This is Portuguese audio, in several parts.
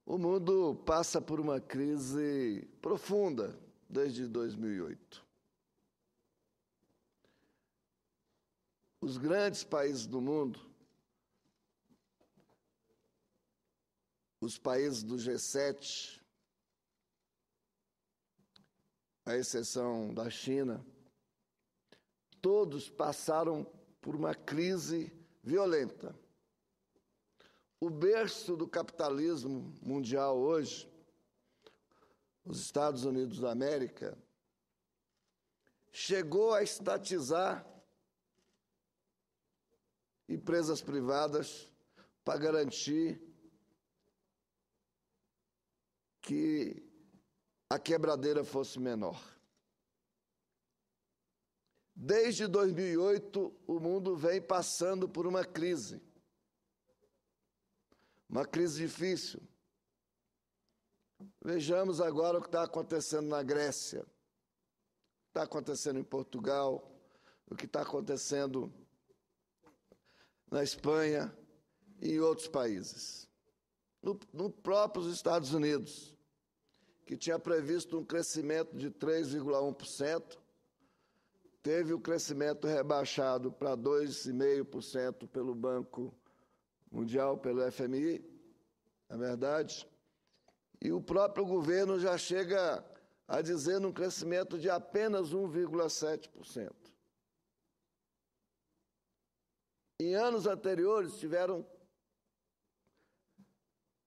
O mundo passa por uma crise profunda desde 2008. Os grandes países do mundo, os países do G7, à exceção da China, todos passaram por uma crise violenta. O berço do capitalismo mundial hoje, os Estados Unidos da América, chegou a estatizar empresas privadas para garantir que a quebradeira fosse menor. Desde 2008, o mundo vem passando por uma crise difícil. Vejamos agora o que está acontecendo na Grécia, o que está acontecendo em Portugal, o que está acontecendo na Espanha e em outros países. No próprios Estados Unidos, que tinha previsto um crescimento de 3,1%, teve o crescimento rebaixado para 2,5% pelo Banco Mundial, pelo FMI, na verdade, e o próprio governo já chega a dizer um crescimento de apenas 1,7%. Em anos anteriores tiveram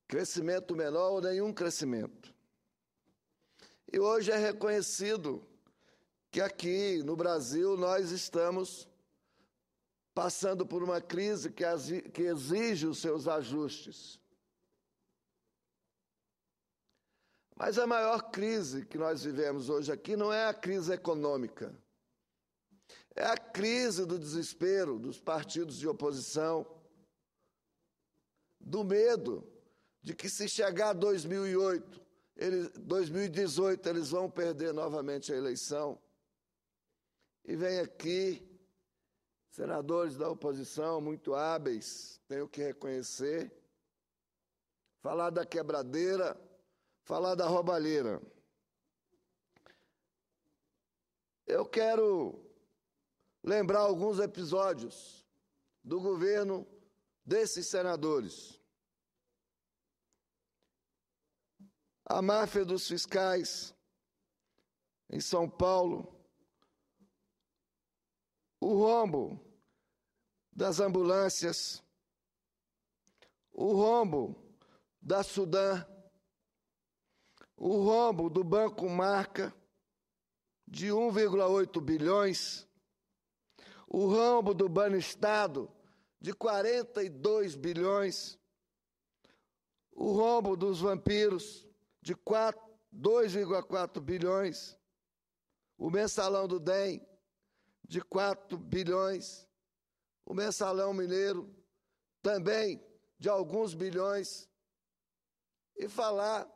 crescimento menor ou nenhum crescimento. E hoje é reconhecido que aqui no Brasil nós estamos passando por uma crise que exige os seus ajustes. Mas a maior crise que nós vivemos hoje aqui não é a crise econômica. É a crise do desespero dos partidos de oposição, do medo de que se chegar a 2018, eles vão perder novamente a eleição. E vem aqui senadores da oposição muito hábeis, tenho que reconhecer, falar da quebradeira, falar da roubalheira. Eu quero lembrar alguns episódios do governo desses senadores. A máfia dos fiscais em São Paulo, o rombo das ambulâncias, o rombo da Sudam, o rombo do Banco Marca de 1,8 bilhões, o rombo do Banestado de 42 bilhões, o rombo dos vampiros de 2,4 bilhões, o mensalão do DEM de 4 bilhões, o mensalão mineiro também de alguns bilhões, e falar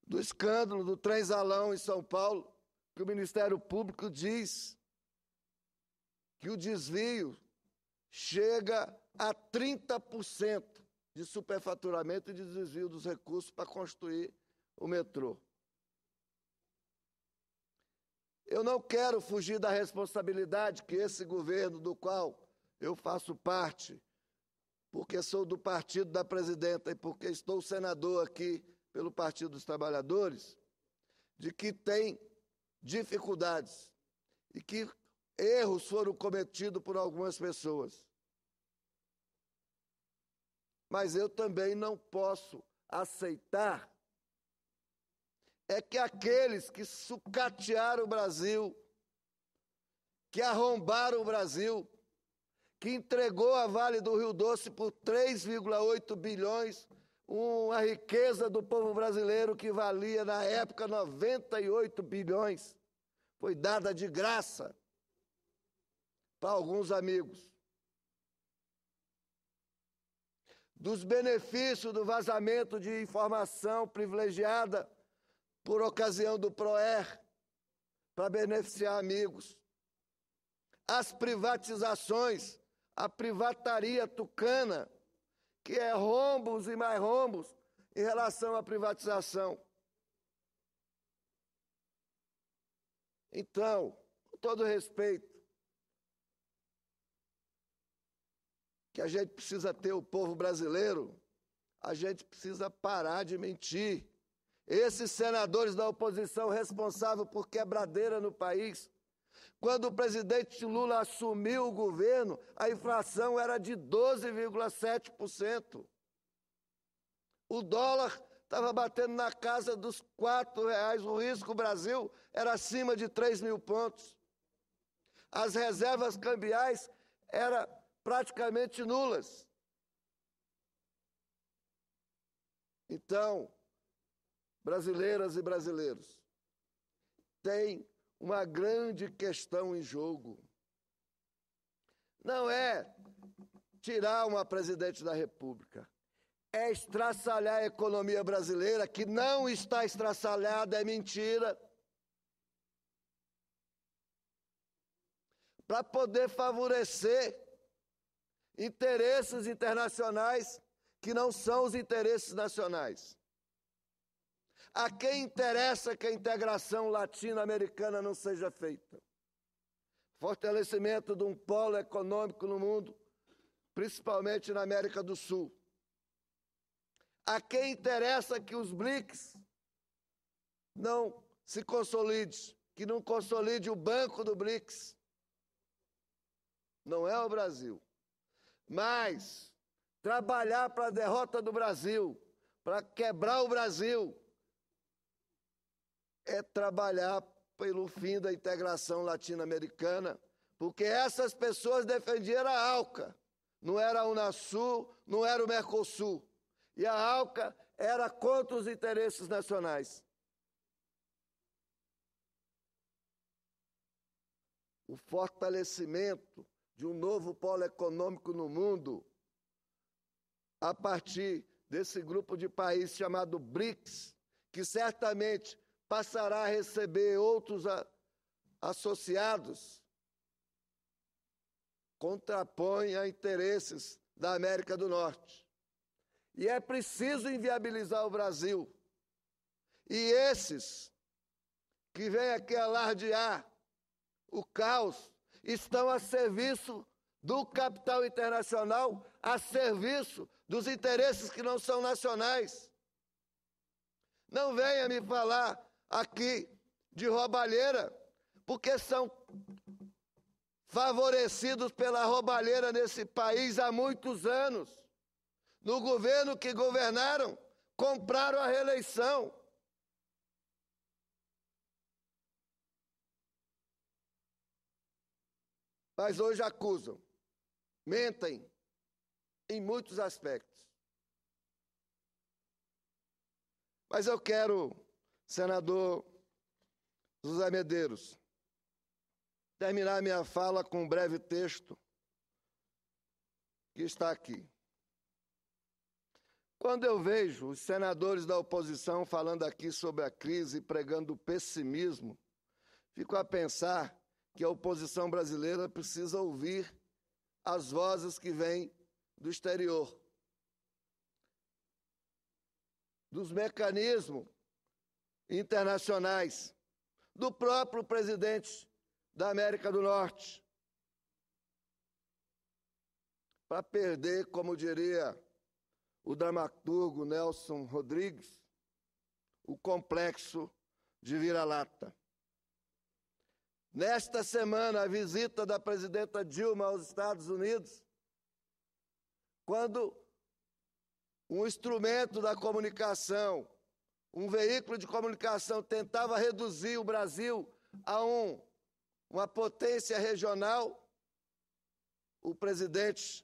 do escândalo do Trenzalão em São Paulo, que o Ministério Público diz que o desvio chega a 30% de superfaturamento e de desvio dos recursos para construir o metrô. Eu não quero fugir da responsabilidade que esse governo, do qual eu faço parte, porque sou do partido da presidenta e porque estou senador aqui pelo Partido dos Trabalhadores, de que tem dificuldades e que erros foram cometidos por algumas pessoas. Mas eu também não posso aceitar que aqueles que sucatearam o Brasil, que arrombaram o Brasil, que entregou a Vale do Rio Doce por 3,8 bilhões, uma riqueza do povo brasileiro que valia, na época, 98 bilhões, foi dada de graça para alguns amigos. Dos benefícios do vazamento de informação privilegiada por ocasião do PROER, para beneficiar amigos. As privatizações, a privataria tucana, que é rombos e mais rombos em relação à privatização. Então, com todo respeito que a gente precisa ter o povo brasileiro, a gente precisa parar de mentir. Esses senadores da oposição responsáveis por quebradeira no país, quando o presidente Lula assumiu o governo, a inflação era de 12,7%. O dólar estava batendo na casa dos R$4. O risco Brasil era acima de 3.000 pontos. As reservas cambiais eram praticamente nulas. Então, brasileiras e brasileiros, tem uma grande questão em jogo. Não é tirar uma presidente da República, é estraçalhar a economia brasileira, que não está estraçalhada, é mentira, para poder favorecer interesses internacionais que não são os interesses nacionais. A quem interessa que a integração latino-americana não seja feita? Fortalecimento de um polo econômico no mundo, principalmente na América do Sul. A quem interessa que os BRICS não se consolide, que não consolide o banco do BRICS? Não é o Brasil. Mas trabalhar para a derrota do Brasil, para quebrar o Brasil, é trabalhar pelo fim da integração latino-americana, porque essas pessoas defendiam a ALCA, não era a Unasul, não era o Mercosul. E a ALCA era contra os interesses nacionais. O fortalecimento de um novo polo econômico no mundo, a partir desse grupo de países chamado BRICS, que certamente passará a receber outros associados, contrapõe a interesses da América do Norte. E é preciso inviabilizar o Brasil. E esses que vêm aqui alardear o caos estão a serviço do capital internacional, a serviço dos interesses que não são nacionais. Não venha me falar aqui de roubalheira, porque são favorecidos pela roubalheira nesse país há muitos anos. No governo que governaram, compraram a reeleição. Mas hoje acusam, mentem em muitos aspectos. Mas eu quero, senador José Medeiros, terminar minha fala com um breve texto que está aqui. Quando eu vejo os senadores da oposição falando aqui sobre a crise e pregando o pessimismo, fico a pensar que a oposição brasileira precisa ouvir as vozes que vêm do exterior, dos mecanismos internacionais, do próprio presidente da América do Norte, para perder, como diria o dramaturgo Nelson Rodrigues, o complexo de vira-lata. Nesta semana, a visita da presidenta Dilma aos Estados Unidos, quando um instrumento da comunicação, um veículo de comunicação tentava reduzir o Brasil a uma potência regional, o presidente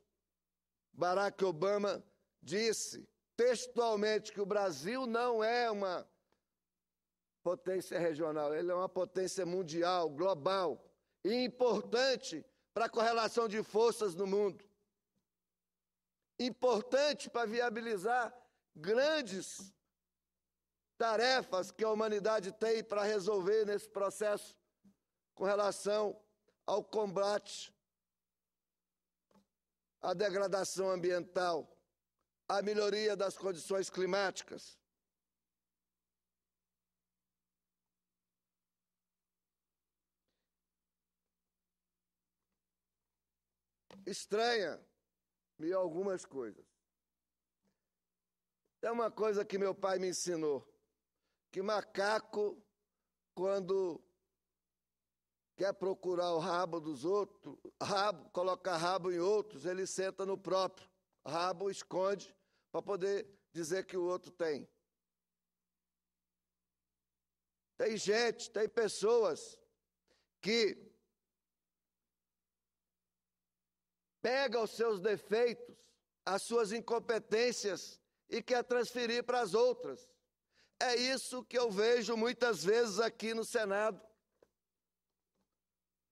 Barack Obama disse textualmente que o Brasil não é uma potência regional, ele é uma potência mundial, global e importante para a correlação de forças no mundo. Importante para viabilizar grandes tarefas que a humanidade tem para resolver nesse processo com relação ao combate à degradação ambiental, a melhoria das condições climáticas. Estranha-me algumas coisas. É uma coisa que meu pai me ensinou, que macaco, quando quer procurar o rabo dos outros, colocar rabo em outros, ele senta no próprio rabo, esconde, para poder dizer que o outro tem. Tem gente, tem pessoas que pegam os seus defeitos, as suas incompetências e quer transferir para as outras. É isso que eu vejo muitas vezes aqui no Senado,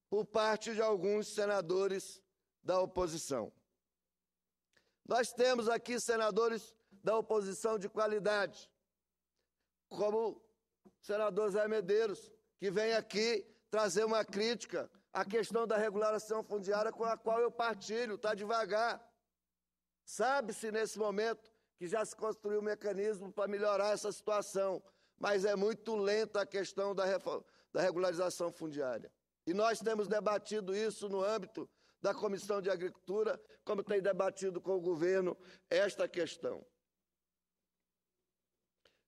por parte de alguns senadores da oposição. Nós temos aqui senadores da oposição de qualidade, como o senador Zé Medeiros, que vem aqui trazer uma crítica à questão da regulação fundiária, com a qual eu partilho, está devagar. Sabe-se nesse momento que já se construiu um mecanismo para melhorar essa situação, mas é muito lenta a questão da regularização fundiária. E nós temos debatido isso no âmbito da Comissão de Agricultura, como tem debatido com o governo esta questão.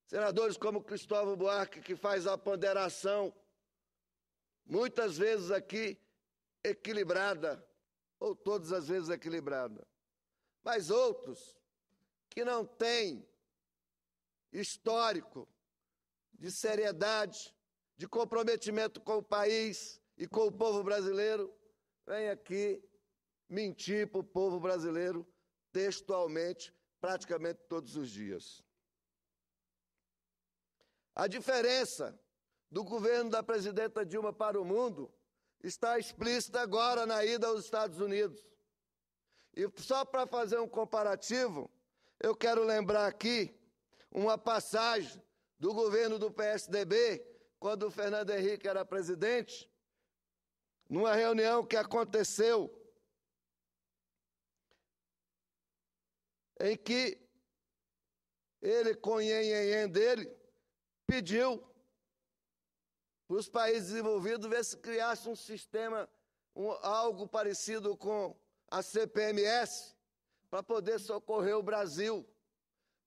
Senadores como Cristóvão Buarque, que faz a ponderação, muitas vezes aqui equilibrada, ou todas as vezes equilibrada, mas outros que não têm histórico de seriedade, de comprometimento com o país e com o povo brasileiro, vem aqui mentir para o povo brasileiro textualmente, praticamente todos os dias. A diferença do governo da presidenta Dilma para o mundo está explícita agora na ida aos Estados Unidos. E só para fazer um comparativo, eu quero lembrar aqui uma passagem do governo do PSDB, quando o Fernando Henrique era presidente, numa reunião que aconteceu, em que ele, com o nhenhenhen dele, pediu para os países desenvolvidos ver se criasse um sistema, algo parecido com a CPMS, para poder socorrer o Brasil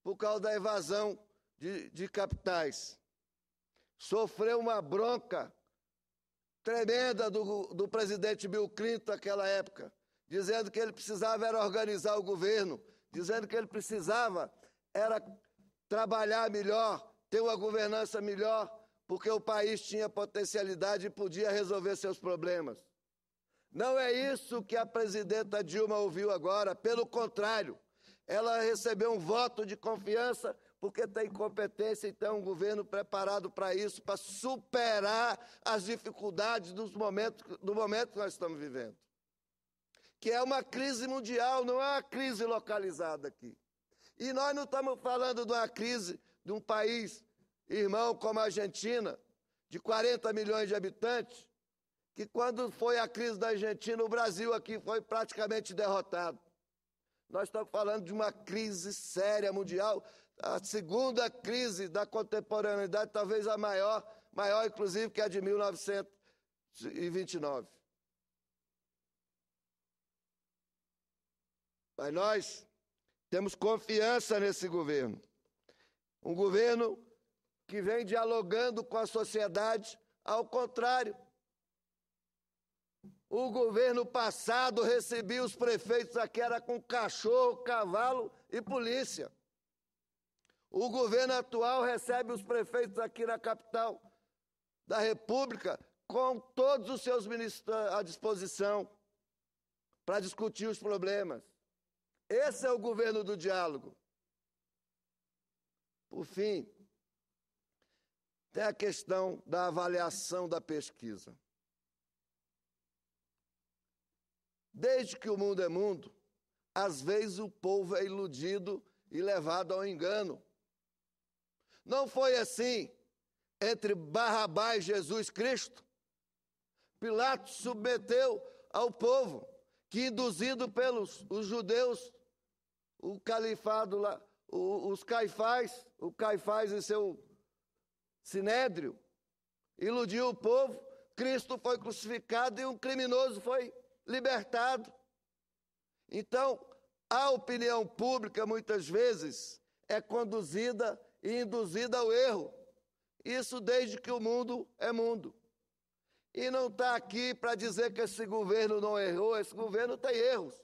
por causa da evasão de capitais. Sofreu uma bronca tremenda do presidente Bill Clinton naquela época, dizendo que ele precisava era organizar o governo, dizendo que ele precisava era trabalhar melhor, ter uma governança melhor, porque o país tinha potencialidade e podia resolver seus problemas. Não é isso que a presidenta Dilma ouviu agora, pelo contrário, ela recebeu um voto de confiança porque tem competência e tem um governo preparado para isso, para superar as dificuldades do momento que nós estamos vivendo. Que é uma crise mundial, não é uma crise localizada aqui. E nós não estamos falando de uma crise de um país irmão como a Argentina, de 40 milhões de habitantes, que quando foi a crise da Argentina, o Brasil aqui foi praticamente derrotado. Nós estamos falando de uma crise séria mundial, a segunda crise da contemporaneidade, talvez a maior inclusive que a de 1929. Mas nós temos confiança nesse governo. Um governo que vem dialogando com a sociedade, ao contrário. O governo passado recebia os prefeitos aqui, era com cachorro, cavalo e polícia. O governo atual recebe os prefeitos aqui na capital da República com todos os seus ministros à disposição para discutir os problemas. Esse é o governo do diálogo. Por fim, tem a questão da avaliação da pesquisa. Desde que o mundo é mundo, às vezes o povo é iludido e levado ao engano. Não foi assim entre Barrabás e Jesus Cristo? Pilatos submeteu ao povo, que induzido pelos os judeus o califado lá, os Caifás, o Caifás e seu sinédrio, iludiu o povo, Cristo foi crucificado e um criminoso foi libertado. Então, a opinião pública, muitas vezes, é conduzida e induzida ao erro. Isso desde que o mundo é mundo. E não está aqui para dizer que esse governo não errou, esse governo tem erros.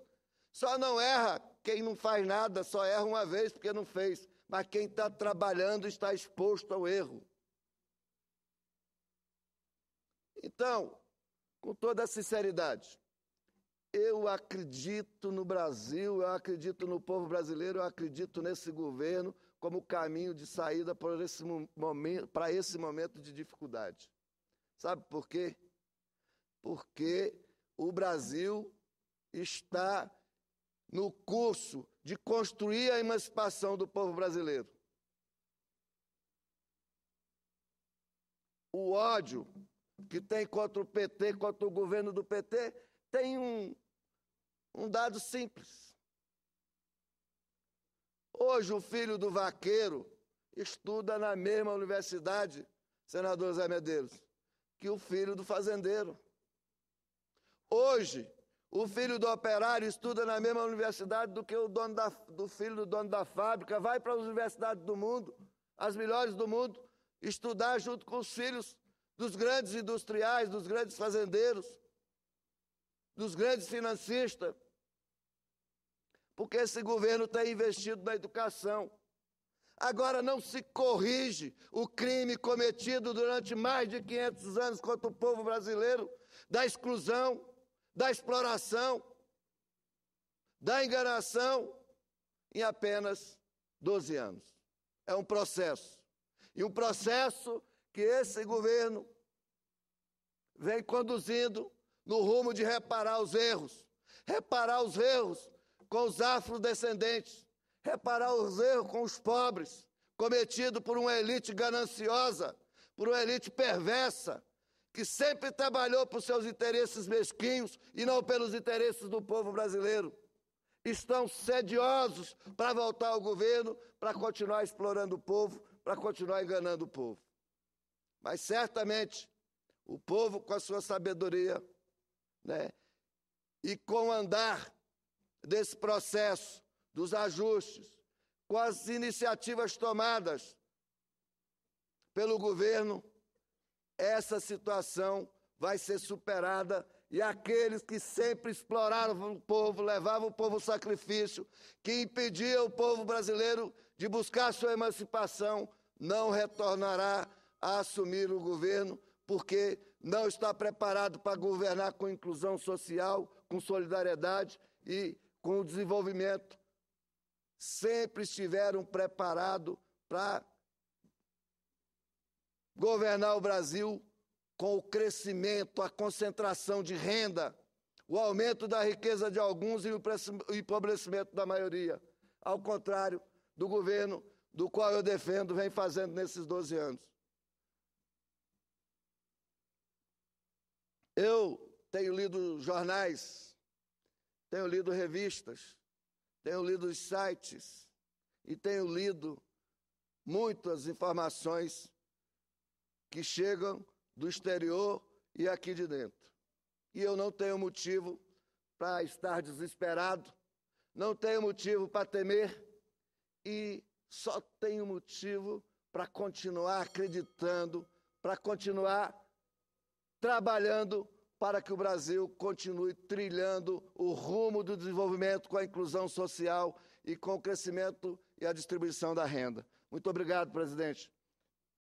Só não erra quem não faz nada, só erra uma vez porque não fez. Mas quem está trabalhando está exposto ao erro. Então, com toda a sinceridade, eu acredito no Brasil, eu acredito no povo brasileiro, eu acredito nesse governo como caminho de saída para esse momento de dificuldade. Sabe por quê? Porque o Brasil está no curso de construir a emancipação do povo brasileiro. O ódio que tem contra o PT, contra o governo do PT, tem um dado simples. Hoje o filho do vaqueiro estuda na mesma universidade, senador Zé Medeiros, que o filho do fazendeiro. Hoje, o filho do operário estuda na mesma universidade do que do filho do dono da fábrica, vai para as universidades do mundo, as melhores do mundo, estudar junto com os filhos dos grandes industriais, dos grandes fazendeiros, dos grandes financistas, porque esse governo tem investido na educação. Agora não se corrige o crime cometido durante mais de 500 anos contra o povo brasileiro, da exclusão, da exploração, da enganação, em apenas 12 anos. É um processo. E um processo que esse governo vem conduzindo no rumo de reparar os erros com os afrodescendentes, reparar os erros com os pobres, cometidos por uma elite gananciosa, por uma elite perversa, que sempre trabalhou por seus interesses mesquinhos e não pelos interesses do povo brasileiro. Estão sediosos para voltar ao governo, para continuar explorando o povo, para continuar enganando o povo. Mas certamente o povo, com a sua sabedoria, e com o andar desse processo, dos ajustes, com as iniciativas tomadas pelo governo, essa situação vai ser superada e aqueles que sempre exploraram o povo, levavam o povo ao sacrifício, que impediam o povo brasileiro de buscar sua emancipação, não retornará a assumir o governo, porque não está preparado para governar com inclusão social, com solidariedade e com o desenvolvimento. Sempre estiveram preparados para governar o Brasil com o crescimento, a concentração de renda, o aumento da riqueza de alguns e o empobrecimento da maioria. Ao contrário do governo do qual eu defendo, vem fazendo nesses 12 anos. Eu tenho lido jornais, tenho lido revistas, tenho lido os sites e tenho lido muitas informações que chegam do exterior e aqui de dentro. E eu não tenho motivo para estar desesperado, não tenho motivo para temer e só tenho motivo para continuar acreditando, para continuar trabalhando para que o Brasil continue trilhando o rumo do desenvolvimento com a inclusão social e com o crescimento e a distribuição da renda. Muito obrigado, presidente.